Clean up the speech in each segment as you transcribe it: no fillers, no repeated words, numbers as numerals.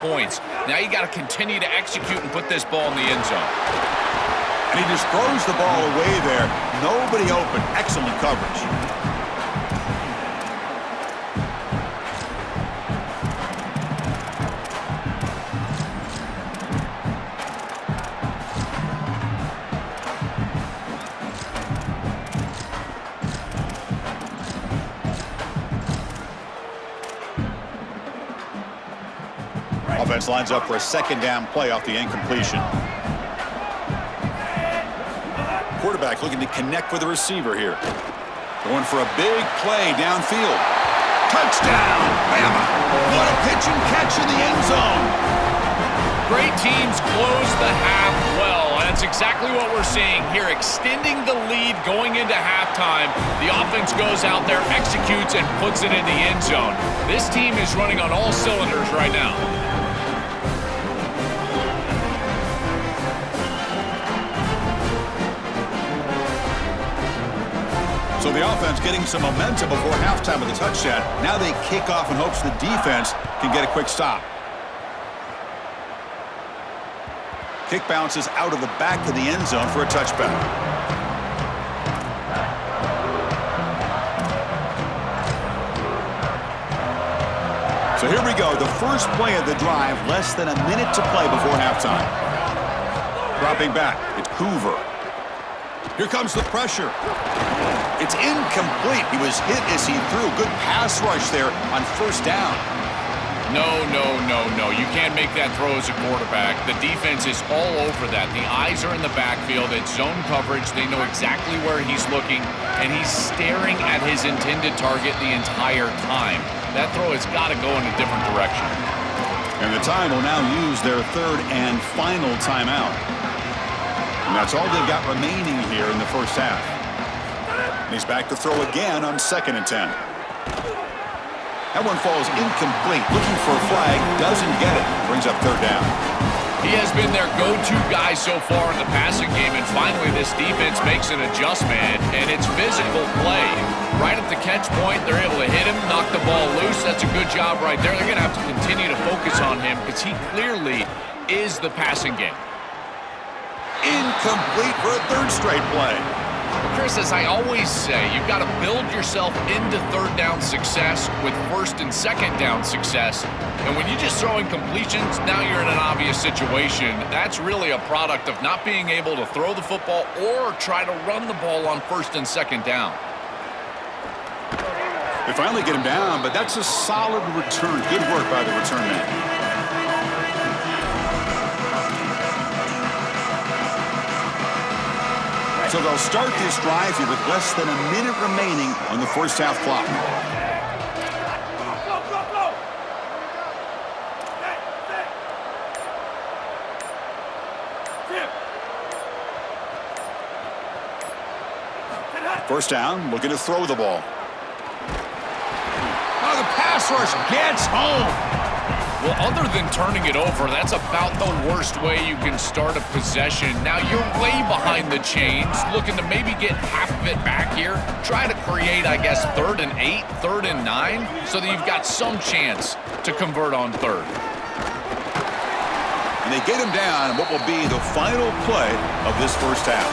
points. Now you got to continue to execute and put this ball in the end zone. And he just throws the ball away there. Nobody open. Excellent coverage. Offense lines up for a second down play off the incompletion. Quarterback looking to connect with the receiver here. Going for a big play downfield. Touchdown, Bama! What a pitch and catch in the end zone. Great teams close the half well, and that's exactly what we're seeing here, extending the lead going into halftime. The offense goes out there, executes, and puts it in the end zone. This team is running on all cylinders right now. So the offense getting some momentum before halftime with a touchdown. Now they kick off in hopes the defense can get a quick stop. Kick bounces out of the back of the end zone for a touchback. So here we go, the first play of the drive, less than a minute to play before halftime. Dropping back, it's Hoover. Here comes the pressure. It's incomplete. He was hit as he threw. Good pass rush there on first down. No. You can't make that throw as a quarterback. The defense is all over that. The eyes are in the backfield. It's zone coverage. They know exactly where he's looking, and he's staring at his intended target the entire time. That throw has got to go in a different direction. And the time will now use their third and final timeout. And that's all they've got remaining here in the first half. And he's back to throw again on 2nd and 10. That one falls incomplete. Looking for a flag. Doesn't get it. Brings up third down. He has been their go-to guy so far in the passing game, and finally this defense makes an adjustment, and it's physical play. Right at the catch point, they're able to hit him, knock the ball loose. That's a good job right there. They're going to have to continue to focus on him because he clearly is the passing game. Incomplete for a third straight play. Chris, as I always say, you've got to build yourself into third down success with first and second down success. And when you just throw in completions, now you're in an obvious situation. That's really a product of not being able to throw the football or try to run the ball on first and second down. They finally get him down, but that's a solid return. Good work by the return man. So they'll start this drive here with less than a minute remaining on the first half clock. First down, looking to throw the ball. Oh, the pass rush gets home. Well, other than turning it over, that's about the worst way you can start a possession. Now, you're way behind the chains, looking to maybe get half of it back here. Try to create, I guess, 3rd and 8, 3rd and 9, so that you've got some chance to convert on third. And they get him down what will be the final play of this first half.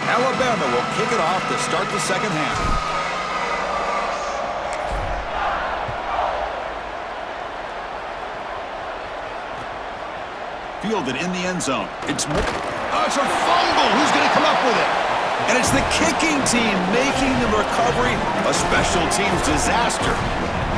Alabama will kick it off to start the second half. Fielded in the end zone. It's a fumble. Who's going to come up with it? And it's the kicking team making the recovery a special teams disaster.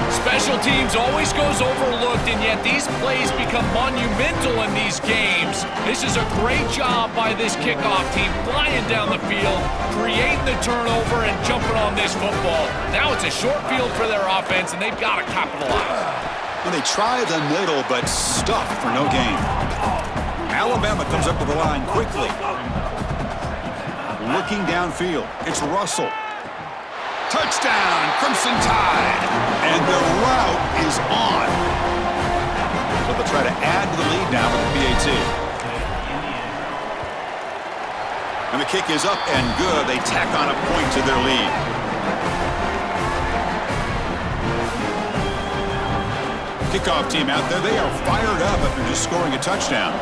Special teams always goes overlooked, and yet these plays become monumental in these games. This is a great job by this kickoff team, flying down the field, creating the turnover, and jumping on this football. Now it's a short field for their offense, and they've got to capitalize. And they try the middle, but stuffed for no gain. Alabama comes up to the line quickly. Looking downfield, it's Russell. Touchdown, Crimson Tide. And the route is on. to try to add to the lead now with the PAT. And the kick is up and good. They tack on a point to their lead. Kickoff team out there, they are fired up after just scoring a touchdown.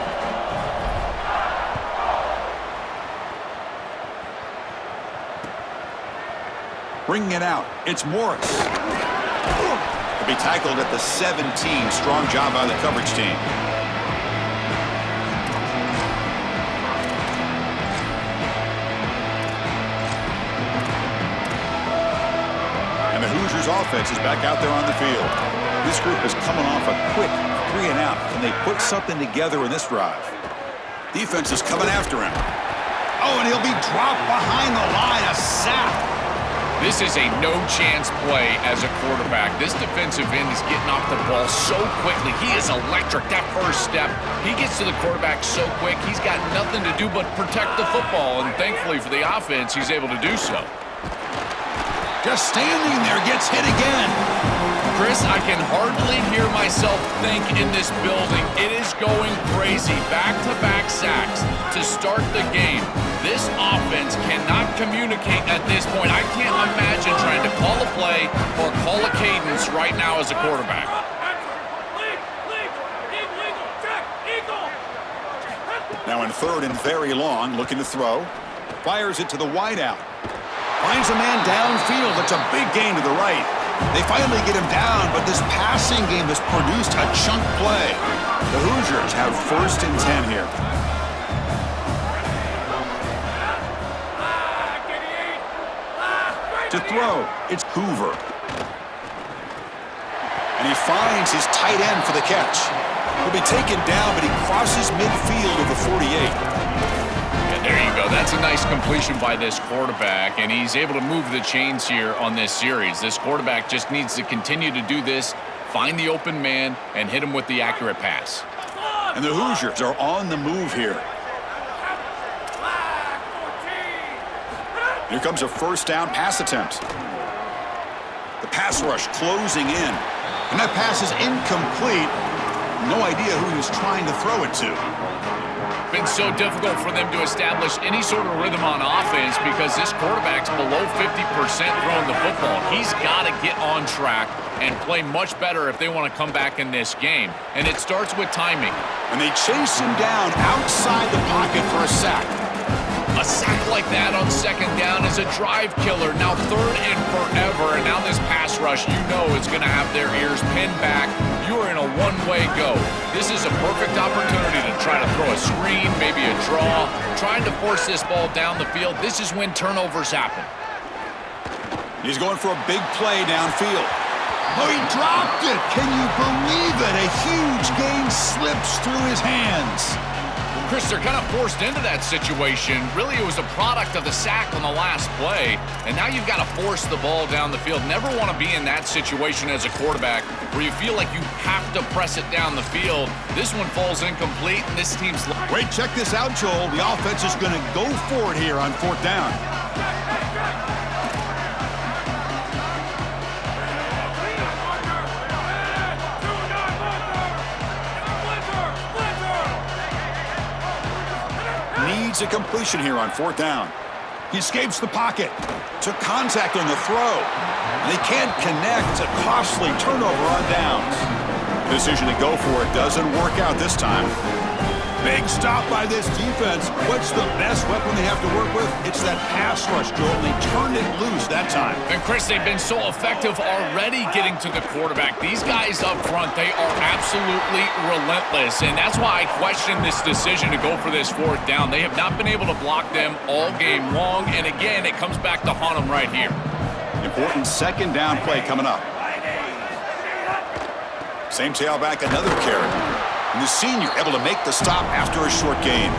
Bringing it out, it's Morris. He'll be tackled at the 17. Strong job by the coverage team. And the Hoosiers offense is back out there on the field. This group is coming off a quick 3 and out. Can they put something together in this drive? Defense is coming after him. Oh, and he'll be dropped behind the line. A sack. This is a no-chance play as a quarterback. This defensive end is getting off the ball so quickly. He is electric. That first step, he gets to the quarterback so quick, he's got nothing to do but protect the football, and thankfully for the offense, he's able to do so. Just standing there, gets hit again. Chris, I can hardly hear myself think in this building. It is going crazy. Back-to-back sacks to start the game. This offense cannot communicate at this point. I can't imagine trying to call a play or call a cadence right now as a quarterback. Now in 3rd and very long, looking to throw. Fires it to the wideout. Finds a man downfield. That's a big gain to the right. They finally get him down, but this passing game has produced a chunk play. The Hoosiers have 1st and 10 here. To throw, it's Hoover. And he finds his tight end for the catch. He'll be taken down, but he crosses midfield of the 48. And there you go. That's a nice completion by this quarterback, and he's able to move the chains here on this series. This quarterback just needs to continue to do this, find the open man, and hit him with the accurate pass. And the Hoosiers are on the move here. Here comes a 1st down pass attempt. The pass rush closing in. And that pass is incomplete. No idea who he was trying to throw it to. Been so difficult for them to establish any sort of rhythm on offense because this quarterback's below 50% throwing the football. He's got to get on track and play much better if they want to come back in this game. And it starts with timing. And they chase him down outside the pocket for a sack. A sack like that on 2nd down is a drive killer. Now 3rd and forever, and now this pass rush, you know it's going to have their ears pinned back. You are in a one-way go. This is a perfect opportunity to try to throw a screen, maybe a draw, trying to force this ball down the field. This is when turnovers happen. He's going for a big play downfield. Oh, he dropped it! Can you believe it? A huge gain slips through his hands. Chris, they're kind of forced into that situation. Really, it was a product of the sack on the last play, and now you've got to force the ball down the field. Never want to be in that situation as a quarterback where you feel like you have to press it down the field. This one falls incomplete, and this team's... Wait, check this out, Joel. The offense is going to go for it here on 4th down. Needs a completion here on 4th down. He escapes the pocket. Took contact on the throw. And they can't connect. A costly turnover on downs. The decision to go for it doesn't work out this time. Big stop by this defense. What's the best weapon they have to work with? It's that pass rush, Joel. They turned it loose that time. And Chris, they've been so effective already getting to the quarterback. These guys up front, they are absolutely relentless. And that's why I question this decision to go for this 4th down. They have not been able to block them all game long. And again, it comes back to haunt them right here. Important 2nd down play coming up. Same tailback, another carry. And the senior able to make the stop after a short gain.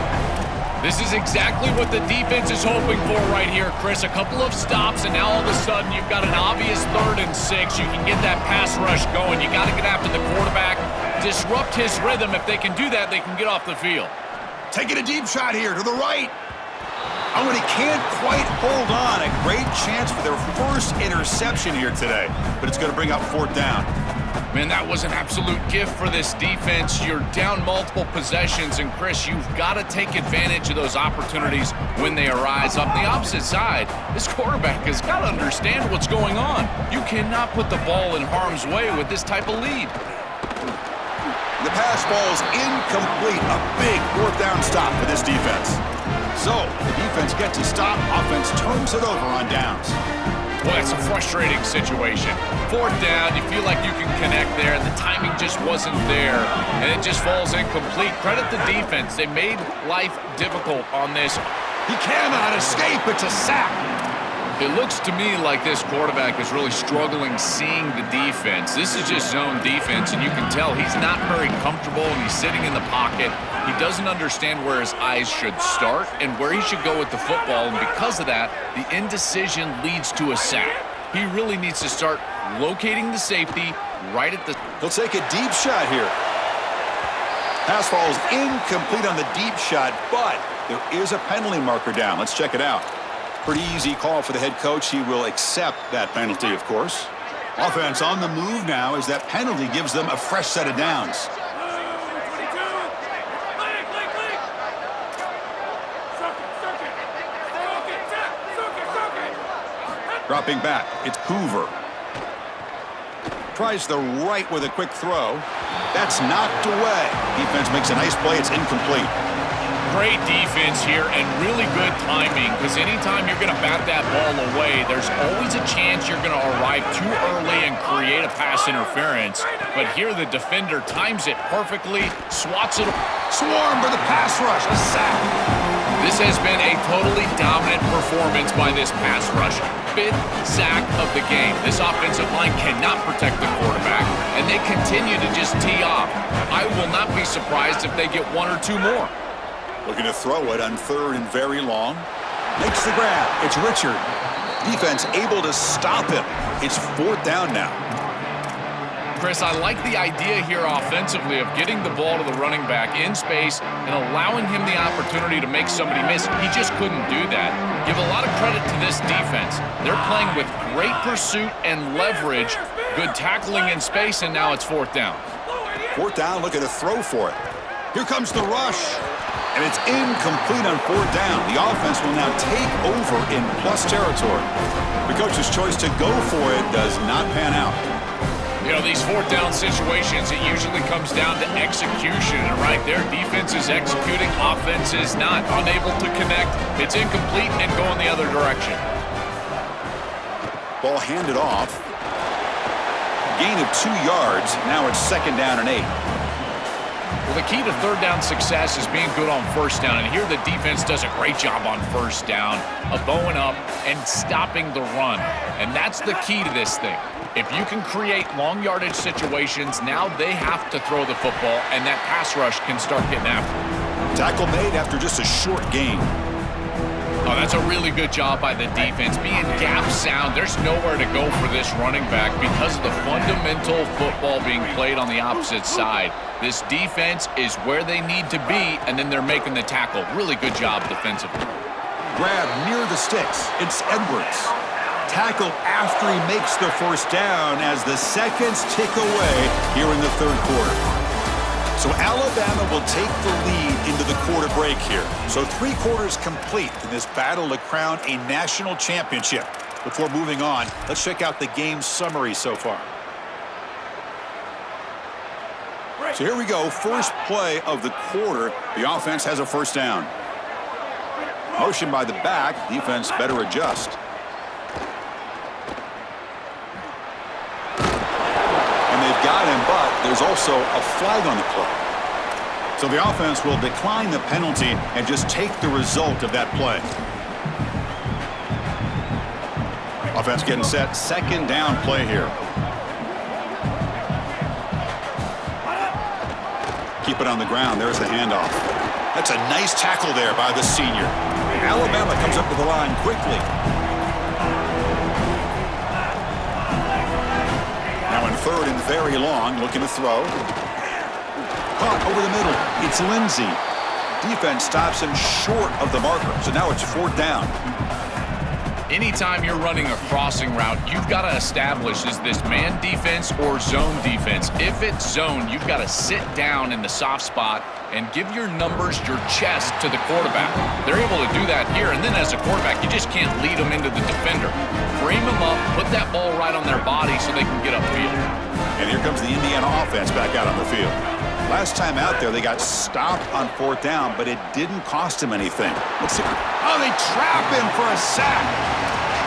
This is exactly what the defense is hoping for right here, Chris. A couple of stops, and now all of a sudden you've got an obvious 3rd and 6. You can get that pass rush going. You got to get after the quarterback, disrupt his rhythm. If they can do that, they can get off the field. Taking a deep shot here to the right. Oh, and he can't quite hold on. A great chance for their 1st interception here today, but it's going to bring up 4th down. Man, that was an absolute gift for this defense. You're down multiple possessions, and Chris, you've got to take advantage of those opportunities when they arise. On the opposite side, this quarterback has got to understand what's going on. You cannot put the ball in harm's way with this type of lead. The pass falls incomplete. A big fourth down stop for this defense. So, the defense gets a stop. Offense turns it over on downs. Well, it's a frustrating situation. Fourth down, you feel like you can connect there, and the timing just wasn't there, and it just falls incomplete. Credit the defense. They made life difficult on this. He cannot escape. It's a sack. It looks to me like this quarterback is really struggling seeing the defense. This is just zone defense, and you can tell he's not very comfortable, and he's sitting in the pocket. He doesn't understand where his eyes should start and where he should go with the football, and because of that, the indecision leads to a sack. He really needs to start locating the safety right at the... He'll take a deep shot here. Pass falls incomplete on the deep shot, but there is a penalty marker down. Let's check it out. Pretty easy call for the head coach. He will accept that penalty, of course. Offense on the move now as that penalty gives them a fresh set of downs. Dropping back, it's Hoover. Tries the right with a quick throw. That's knocked away. Defense makes a nice play. It's incomplete. Great defense here and really good timing, because anytime you're going to bat that ball away, there's always a chance you're going to arrive too early and create a pass interference. But here the defender times it perfectly, swats it. Swarm for the pass rush, a sack. This has been a totally dominant performance by this pass rush. 5th sack of the game. This offensive line cannot protect the quarterback, and they continue to just tee off. I will not be surprised if they get 1 or 2 more. Looking to throw it on 3rd and very long. Makes the grab. It's Richard. Defense able to stop him. It's 4th down now. Chris, I like the idea here offensively of getting the ball to the running back in space and allowing him the opportunity to make somebody miss. He just couldn't do that. Give a lot of credit to this defense. They're playing with great pursuit and leverage, good tackling in space, and now it's 4th down. 4th down, looking to throw for it. Here comes the rush. And it's incomplete on 4th down. The offense will now take over in plus territory. The coach's choice to go for it does not pan out. You know, these 4th down situations, it usually comes down to execution. And right there, defense is executing, offense is not. Unable to connect. It's incomplete and going the other direction. Ball handed off. Gain of 2 yards. Now it's 2nd down and 8. Well, the key to 3rd down success is being good on 1st down, and here the defense does a great job on 1st down of bowing up and stopping the run, and that's the key to this thing. If you can create long yardage situations, now they have to throw the football, and that pass rush can start getting after it. Tackle made after just a short gain. Oh, that's a really good job by the defense. Being gap sound, there's nowhere to go for this running back because of the fundamental football being played on the opposite side. This defense is where they need to be, and then they're making the tackle. Really good job defensively. Grab near the sticks. It's Edwards. Tackle after he makes the 1st down as the seconds tick away here in the 3rd quarter. So Alabama will take the lead into the quarter break here. So 3 quarters complete in this battle to crown a national championship. Before moving on, let's check out the game summary so far. So here we go, first play of the quarter. The offense has a 1st down. Motion by the back, defense better adjust. And they've got him, but there's also a flag on the play. So the offense will decline the penalty and just take the result of that play. Offense getting set, 2nd down play here. Keep it on the ground. There's the handoff. That's a nice tackle there by the senior. Alabama comes up to the line quickly. Now in 3rd and very long, looking to throw. Caught over the middle. It's Lindsey. Defense stops him short of the marker. So now it's 4th down. Anytime you're running a crossing route, you've got to establish, is this man defense or zone defense? If it's zone, you've got to sit down in the soft spot and give your numbers, your chest to the quarterback. They're able to do that here, and then as a quarterback, you just can't lead them into the defender. Frame them up, put that ball right on their body so they can get upfield. And here comes the Indiana offense back out on the field. Last time out there, they got stopped on 4th down, but it didn't cost them anything. Let's see. Oh, they trap him for a sack.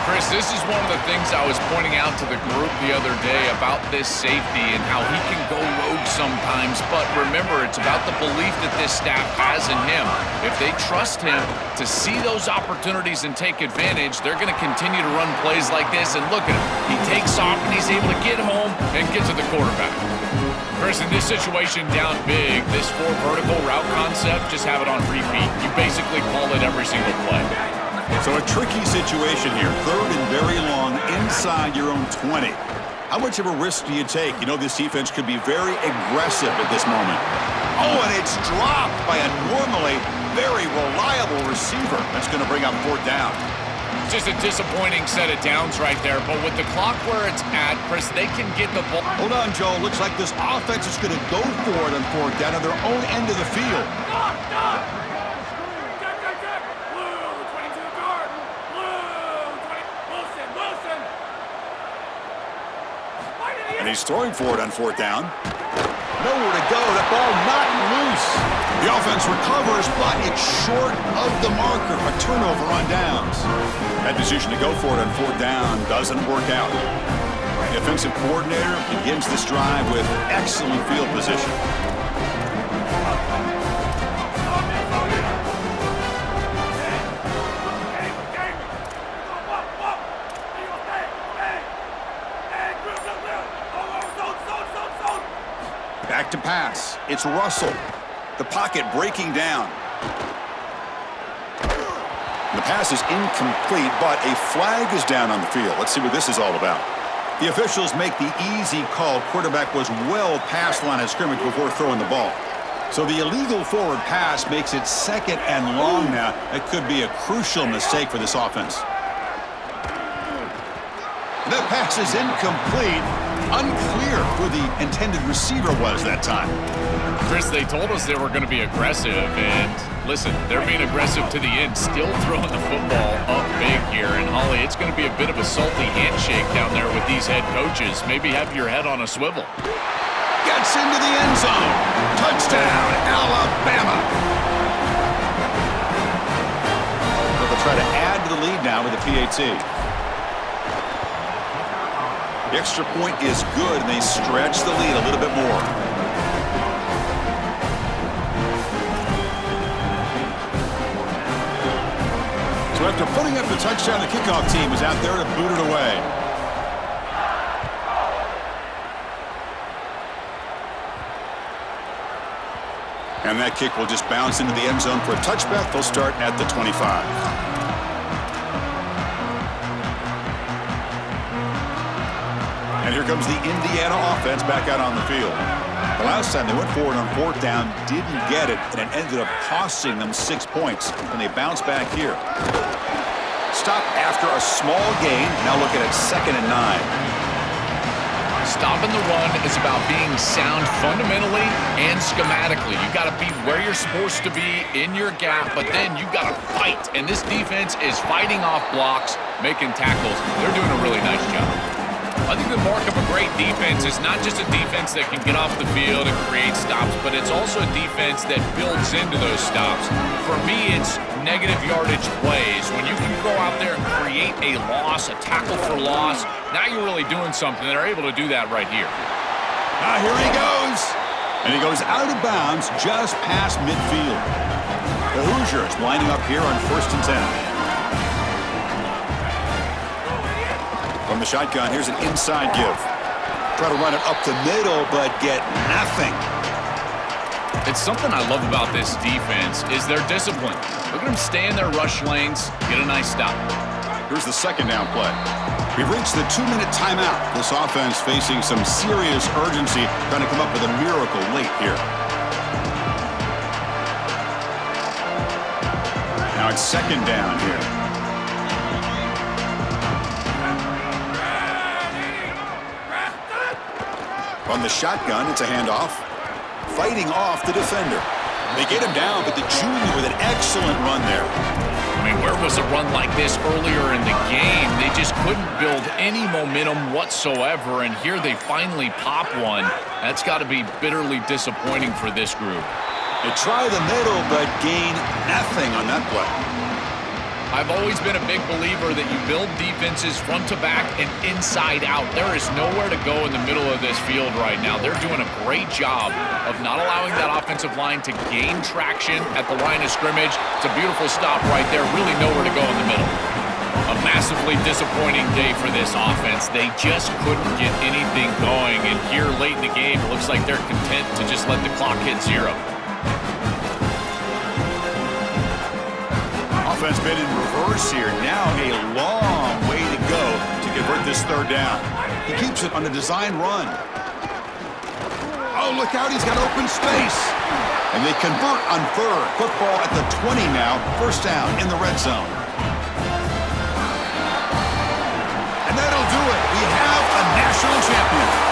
Chris, this is one of the things I was pointing out to the group the other day about this safety and how he can go rogue sometimes. But remember, it's about the belief that this staff has in him. If they trust him to see those opportunities and take advantage, they're going to continue to run plays like this. And look at him. He takes off and he's able to get home and get to the quarterback. Chris, in this situation down big, this 4 vertical route concept, just have it on repeat. You basically call it every single play. So a tricky situation here. 3rd and very long inside your own 20. How much of a risk do you take? You know this defense could be very aggressive at this moment. Oh, and it's dropped by a normally very reliable receiver. That's going to bring up 4th down. Just a disappointing set of downs right there, but with the clock where it's at, Chris, they can get the ball. Hold on, Joe. Looks like this offense is going to go for it on 4th down on their own end of the field. And he's throwing for it on 4th down. Nowhere to go. That ball not loose. The offense recovers, but it's short of the marker. A turnover on downs. That decision to go for it on 4th down doesn't work out. The offensive coordinator begins this drive with excellent field position. Back to pass. It's Russell. The pocket breaking down. The pass is incomplete, but a flag is down on the field. Let's see what this is all about. The officials make the easy call. Quarterback was well past line of scrimmage before throwing the ball. So the illegal forward pass makes it 2nd and long now. That could be a crucial mistake for this offense. The pass is incomplete. Unclear who the intended receiver was that time. Chris, they told us they were going to be aggressive, and listen, they're being aggressive to the end, still throwing the football up big here. And Holly, it's going to be a bit of a salty handshake down there with these head coaches. Maybe have your head on a swivel. Gets into the end zone. Touchdown, Alabama. So they'll try to add to the lead now with a PAT. The extra point is good, and they stretch the lead a little bit more. So after putting up the touchdown, the kickoff team is out there to boot it away. And that kick will just bounce into the end zone for a touchback. They'll start at the 25. And here comes the Indiana offense back out on the field. The last time they went forward on 4th down, didn't get it, and it ended up costing them 6 points. And they bounce back here. Stop after a small gain. Now look at it, 2nd and 9. Stopping the run is about being sound fundamentally and schematically. You got to be where you're supposed to be in your gap, but then you got to fight. And this defense is fighting off blocks, making tackles. They're doing a really nice job. I think the mark of a great defense is not just a defense that can get off the field and create stops, but it's also a defense that builds into those stops. For me, it's negative yardage plays. When you can go out there and create a loss, a tackle for loss, now you're really doing something. They're able to do that right here. Now here he goes. And he goes out of bounds just past midfield. The Hoosiers lining up here on 1st and 10. From the shotgun, here's an inside give. Try to run it up the middle, but get nothing. It's something I love about this defense is their discipline. Look at them stay in their rush lanes, get a nice stop. Here's the 2nd down play. We've reached the 2-minute timeout. This offense facing some serious urgency, trying to come up with a miracle late here. Now it's 2nd down here. From the shotgun, it's a handoff. Fighting off the defender. They get him down, but the junior with an excellent run there. I mean, where was a run like this earlier in the game? They just couldn't build any momentum whatsoever, and here they finally pop one. That's got to be bitterly disappointing for this group. They try the middle, but gain nothing on that play. I've always been a big believer that you build defenses front to back and inside out. There is nowhere to go in the middle of this field right now. They're doing a great job of not allowing that offensive line to gain traction at the line of scrimmage. It's a beautiful stop right there. Really nowhere to go in the middle. A massively disappointing day for this offense. They just couldn't get anything going. And here late in the game, it looks like they're content to just let the clock hit zero. Offense been in reverse here. Now a long way to go to convert this third down. He keeps it on a design run. Oh, look out. He's got open space. And they convert on third. Football at the 20 now. First down in the red zone. And that'll do it. We have a national champion.